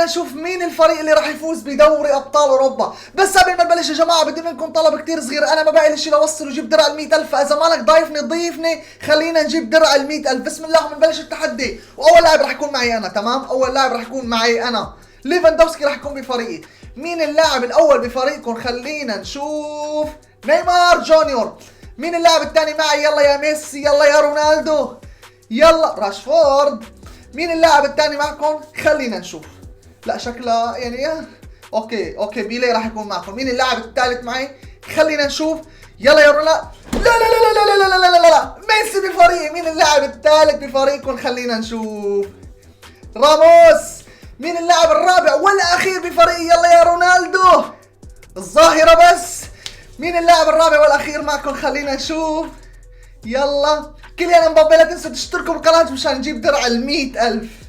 نشوف مين الفريق اللي راح يفوز بدوري ابطال اوروبا. بس قبل ما نبلش يا جماعه بدي منكم طلب كتير صغير، انا ما بقى لي شيء لاوصل وجيب درع ال100,000، فاذا مالك ضيفني خلينا نجيب درع ال100,000. بسم الله بنبلش التحدي، واول لاعب راح يكون معي انا. تمام، اول لاعب راح يكون معي انا، ليفاندوفسكي راح يكون بفريقي. مين اللاعب الاول بفريقكم؟ خلينا نشوف. نيمار جونيور. مين اللاعب الثاني معي؟ يلا يا ميسي، يلا يا رونالدو، يلا راشفورد. مين اللاعب الثاني معكم؟ خلينا نشوف. لا شكلها يعني اوكي بيلي راح يكون معكم. مين اللاعب الثالث معي؟ خلينا نشوف. يلا يا رونالدو. لا ميسي بفريقي. مين اللاعب الثالث بفريقكم؟ خلينا نشوف. راموس. مين اللاعب الرابع والاخير بفريقي؟ يلا يا رونالدو. الظاهرة بس. مين اللاعب الرابع والاخير معكم؟ خلينا نشوف. يلا كيليان امبابي. لا تنسوا تشتركوا بالقناة مشان نجيب درع ال100,000.